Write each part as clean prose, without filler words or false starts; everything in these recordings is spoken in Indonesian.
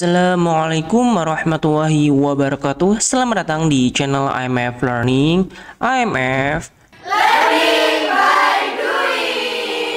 Assalamualaikum warahmatullahi wabarakatuh. Selamat datang di channel IMF Learning. IMF Learning by Doing.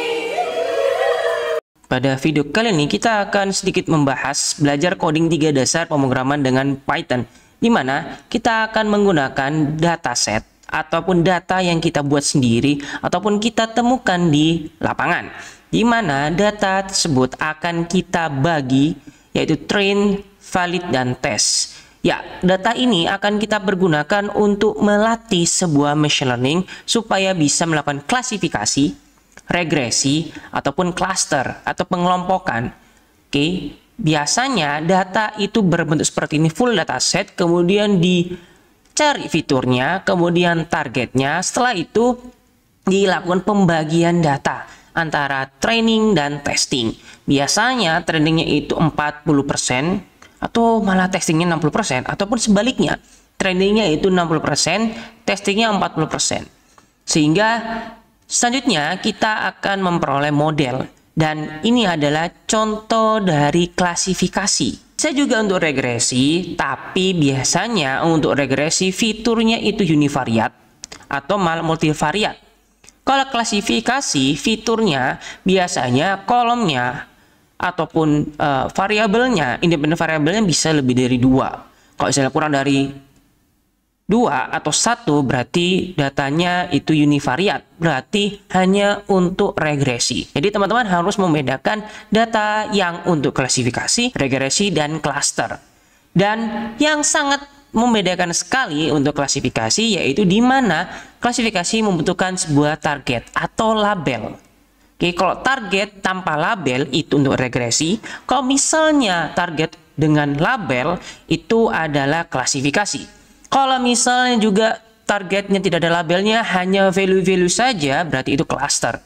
Pada video kali ini kita akan sedikit membahas belajar coding 3 dasar pemrograman dengan Python, di mana kita akan menggunakan dataset ataupun data yang kita buat sendiri ataupun kita temukan di lapangan, di mana data tersebut akan kita bagi, yaitu train, valid, dan test. Ya, data ini akan kita pergunakan untuk melatih sebuah machine learning supaya bisa melakukan klasifikasi, regresi, ataupun cluster atau pengelompokan. Oke, biasanya data itu berbentuk seperti ini, full dataset, kemudian dicari fiturnya, kemudian targetnya, setelah itu dilakukan pembagian data antara training dan testing. Biasanya trainingnya itu 40% atau malah testingnya 60%, ataupun sebaliknya, trainingnya itu 60%, testingnya 40%. Sehingga selanjutnya kita akan memperoleh model, dan ini adalah contoh dari klasifikasi. Bisa juga untuk regresi, tapi biasanya untuk regresi fiturnya itu univariat atau malah multivariat. Kalau klasifikasi fiturnya biasanya kolomnya ataupun variabelnya, independen variabelnya bisa lebih dari 2. Kalau misalnya kurang dari 2 atau 1 berarti datanya itu univariat, berarti hanya untuk regresi. Jadi teman-teman harus membedakan data yang untuk klasifikasi, regresi, dan cluster. Dan yang sangat membedakan sekali untuk klasifikasi yaitu di mana klasifikasi membutuhkan sebuah target atau label. Oke, kalau target tanpa label itu untuk regresi, kalau misalnya target dengan label itu adalah klasifikasi. Kalau misalnya juga targetnya tidak ada labelnya, hanya value-value saja, berarti itu cluster.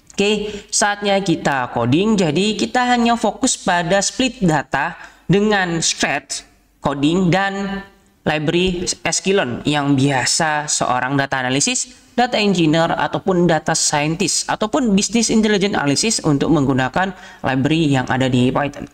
Oke, saatnya kita coding, jadi kita hanya fokus pada split data dengan Scratch coding dan library sklearn yang biasa seorang data analisis, data engineer, ataupun data scientist, ataupun business intelligence analysis untuk menggunakan library yang ada di Python.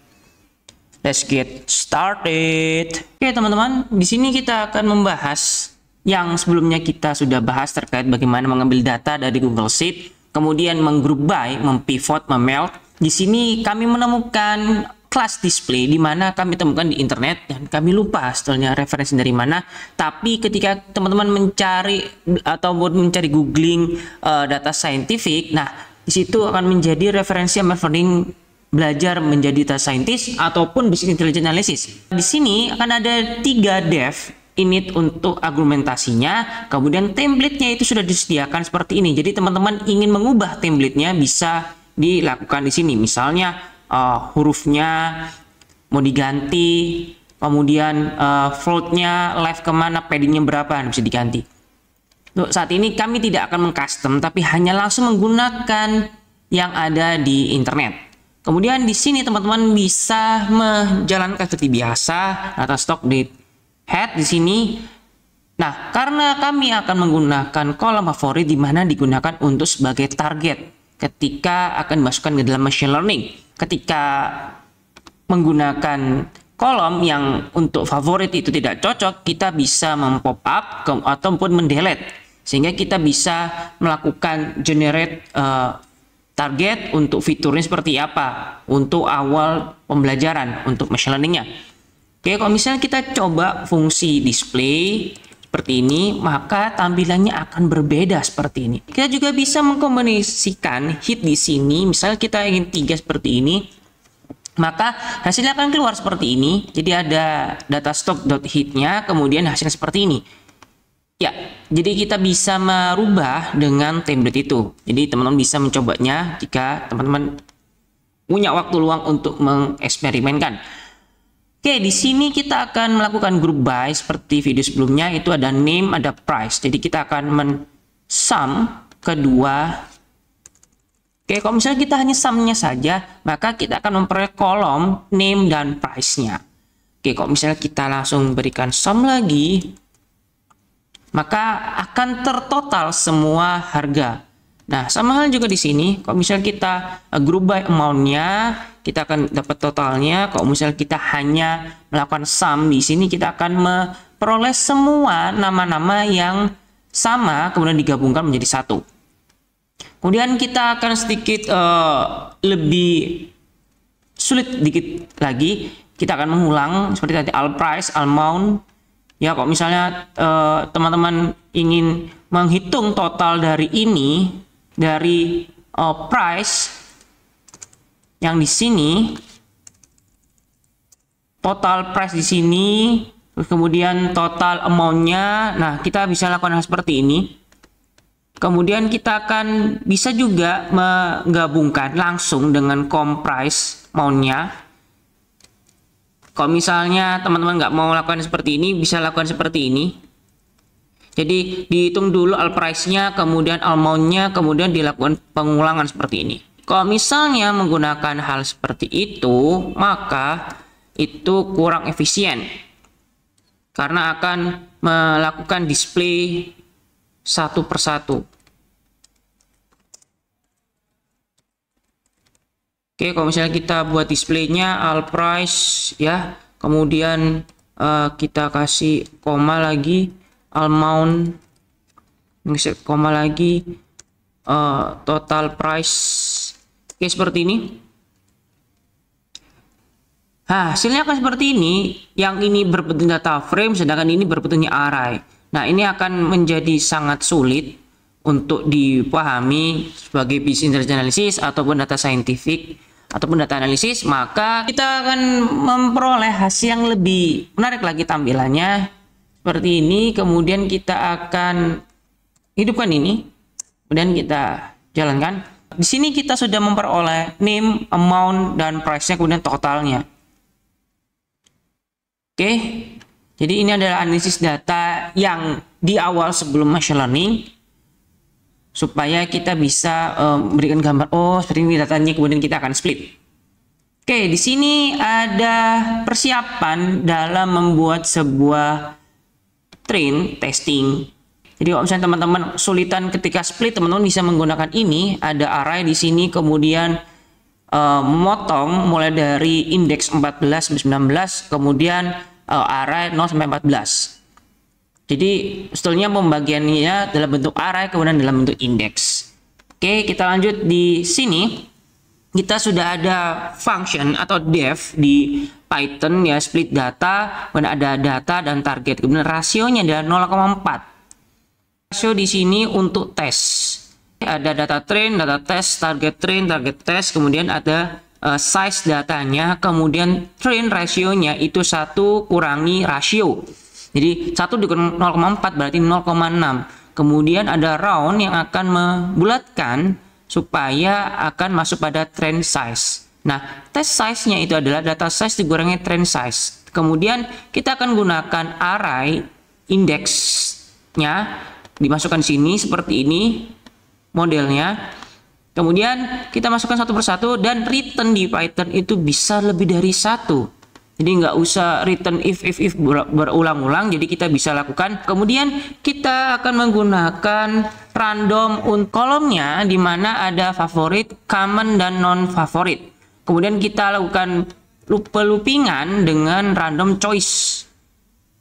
Let's get started. Oke teman-teman, di sini kita akan membahas yang sebelumnya kita sudah bahas terkait bagaimana mengambil data dari Google Sheet, kemudian menggroup by, mempivot, memelt. Di sini kami menemukan class display di mana kami temukan di internet dan kami lupa setelahnya referensi dari mana. Tapi ketika teman-teman mencari atau mencari googling data scientific, nah di situ akan menjadi referensi learning belajar menjadi data scientist ataupun business intelligence analysis. Di sini akan ada 3 dev init untuk argumentasinya, kemudian template-nya itu sudah disediakan seperti ini. Jadi teman-teman ingin mengubah template-nya bisa dilakukan di sini. Misalnya hurufnya mau diganti, kemudian floatnya left kemana, paddingnya berapa, bisa diganti. Untuk saat ini kami tidak akan mengcustom, tapi hanya langsung menggunakan yang ada di internet. Kemudian di sini teman-teman bisa menjalankan seperti biasa data stock date head di sini. Nah, karena kami akan menggunakan kolom favorit di mana digunakan untuk sebagai target ketika akan dimasukkan ke dalam machine learning. Ketika menggunakan kolom yang untuk favorit itu tidak cocok, kita bisa mempop up ataupun mendelete, sehingga kita bisa melakukan generate target untuk fiturnya seperti apa untuk awal pembelajaran untuk machine learningnya. Oke, kalau misalnya kita coba fungsi display seperti ini, maka tampilannya akan berbeda seperti ini. Kita juga bisa mengkombinasikan hit di sini. Misalnya kita ingin 3 seperti ini, maka hasilnya akan keluar seperti ini. Jadi ada datastock.hit-nya, kemudian hasilnya seperti ini. Ya, jadi kita bisa merubah dengan template itu. Jadi teman-teman bisa mencobanya jika teman-teman punya waktu luang untuk mengeksperimenkan. Oke, di sini kita akan melakukan group by seperti video sebelumnya, itu ada name, ada price. Jadi kita akan men-sum kedua. Oke, kalau misalnya kita hanya sum-nya saja, maka kita akan memperoleh kolom name dan price-nya. Oke, kalau misalnya kita langsung berikan sum lagi, maka akan tertotal semua harga Nah, sama hal juga di sini. Kalau misalnya kita group by amount-nya, kita akan dapat totalnya. Kalau misalnya kita hanya melakukan sum di sini, kita akan memperoleh semua nama-nama yang sama, kemudian digabungkan menjadi satu. Kemudian kita akan sedikit lebih sulit dikit lagi. Kita akan mengulang seperti tadi all price, all amount. Ya, kalau misalnya teman-teman ingin menghitung total dari ini, dari price yang di sini, total price di sini, kemudian total amount-nya. Nah, kita bisa lakukan hal seperti ini. Kemudian kita akan bisa juga menggabungkan langsung dengan com price amount-nya. Kalau misalnya teman-teman nggak mau lakukan seperti ini, bisa lakukan seperti ini. Jadi dihitung dulu all price-nya, kemudian all amount-nya, kemudian dilakukan pengulangan seperti ini. Kalau misalnya menggunakan hal seperti itu, maka itu kurang efisien. Karena akan melakukan display satu persatu. Oke, kalau misalnya kita buat displaynya all price ya, kemudian kita kasih koma lagi, all amount, koma lagi, total price. Oke, seperti ini. Nah, hasilnya akan seperti ini. Yang ini berbentuk data frame, sedangkan ini berbentuknya array. Nah, ini akan menjadi sangat sulit untuk dipahami sebagai business intelligence analysis ataupun data scientific ataupun data analisis. Maka kita akan memperoleh hasil yang lebih menarik lagi tampilannya seperti ini. Kemudian kita akan hidupkan ini, kemudian kita jalankan. Di sini kita sudah memperoleh name, amount, dan price-nya, kemudian totalnya. Oke, jadi ini adalah analisis data yang di awal sebelum machine learning, supaya kita bisa memberikan gambar, oh seperti ini datanya, kemudian kita akan split. Oke, di sini ada persiapan dalam membuat sebuah train testing. Jadi kalau misalnya teman-teman sulitan ketika split, teman-teman bisa menggunakan ini, ada array di sini, kemudian memotong mulai dari indeks 14 sampai 19, kemudian array 0 sampai 14. Jadi sebetulnya pembagiannya dalam bentuk array, kemudian dalam bentuk indeks. Oke, kita lanjut. Di sini kita sudah ada function atau def di Python ya, split data, kemudian ada data dan target, kemudian rasionya adalah 0,4. Rasio di sini untuk tes. Ada data train, data test, target train, target test, kemudian ada size datanya, kemudian train rasionya itu 1 kurangi rasio. Jadi 1 dikurangi 0,4 berarti 0,6. Kemudian ada round yang akan membulatkan supaya akan masuk pada train size. Nah, test size-nya itu adalah data size dikurangi train size. Kemudian kita akan gunakan array indeksnya, dimasukkan sini seperti ini modelnya. Kemudian kita masukkan satu persatu, dan return di Python itu bisa lebih dari 1. Jadi nggak usah return if berulang-ulang, jadi kita bisa lakukan. Kemudian kita akan menggunakan random kolomnya, di mana ada favorit, common, dan non favorit. Kemudian kita lakukan loopingan dengan random choice.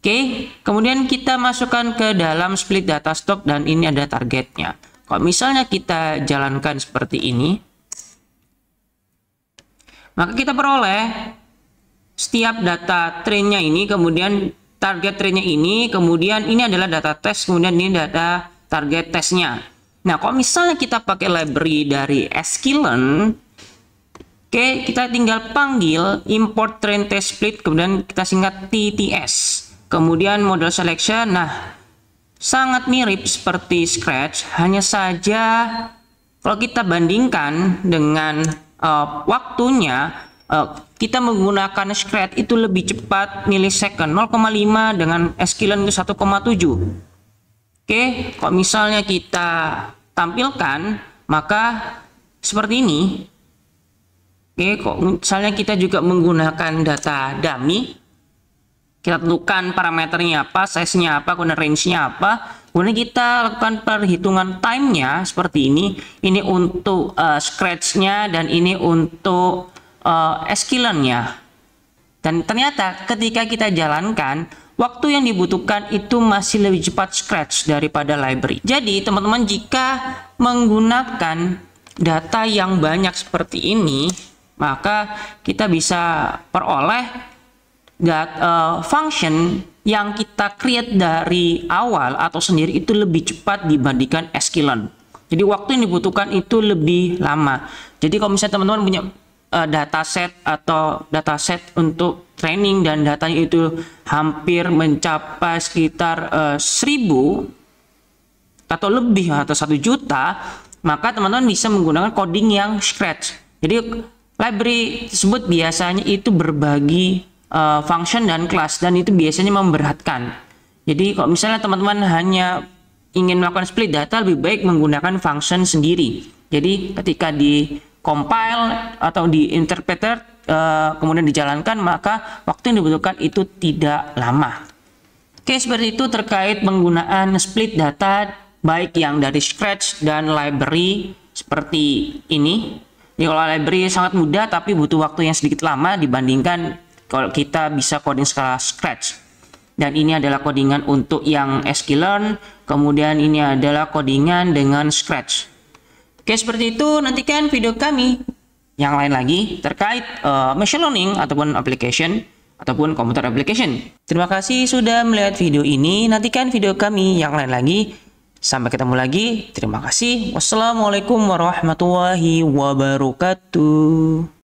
Oke, kemudian kita masukkan ke dalam split data stock, dan ini ada targetnya. Kalau misalnya kita jalankan seperti ini, maka kita peroleh setiap data trainnya ini, kemudian target trainnya ini, kemudian ini adalah data test, kemudian ini data target testnya. Nah, kalau misalnya kita pakai library dari sklearn, oke, kita tinggal panggil import train test split, kemudian kita singkat TTS. Kemudian model selection, nah sangat mirip seperti Scratch, hanya saja kalau kita bandingkan dengan waktunya, kita menggunakan Scratch itu lebih cepat milisecond, 0,5, dengan sklearn itu 1,7. Oke, kalau misalnya kita tampilkan, maka seperti ini. Oke, kok misalnya kita juga menggunakan data dummy, kita tentukan parameternya apa, size-nya apa, kemudian range-nya apa, Kemudian kita lakukan perhitungan time-nya seperti ini. Ini untuk scratch-nya dan ini untuk skillen-nya. Dan ternyata ketika kita jalankan, waktu yang dibutuhkan itu masih lebih cepat scratch daripada library. Jadi teman-teman, jika menggunakan data yang banyak seperti ini, maka kita bisa peroleh function yang kita create dari awal atau sendiri itu lebih cepat dibandingkan skillen. Jadi waktu yang dibutuhkan itu lebih lama. Jadi kalau misalnya teman-teman punya dataset atau dataset untuk training dan datanya itu hampir mencapai sekitar 1000 atau lebih atau 1 juta, maka teman-teman bisa menggunakan coding yang scratch. Jadi library tersebut biasanya itu berbagi function dan kelas, dan itu biasanya memberatkan. Jadi kalau misalnya teman-teman hanya ingin melakukan split data, lebih baik menggunakan function sendiri. Jadi ketika di compile atau di interpreter kemudian dijalankan, maka waktu yang dibutuhkan itu tidak lama. Oke, seperti itu terkait penggunaan split data baik yang dari scratch dan library seperti ini. Jadi kalau library sangat mudah tapi butuh waktu yang sedikit lama dibandingkan kalau kita bisa coding skala scratch. Dan ini adalah codingan untuk yang sklearn, kemudian ini adalah codingan dengan scratch. Oke, seperti itu. Nantikan video kami yang lain lagi terkait machine learning ataupun application ataupun computer application. Terima kasih sudah melihat video ini. Nantikan video kami yang lain lagi. Sampai ketemu lagi. Terima kasih. Wassalamualaikum warahmatullahi wabarakatuh.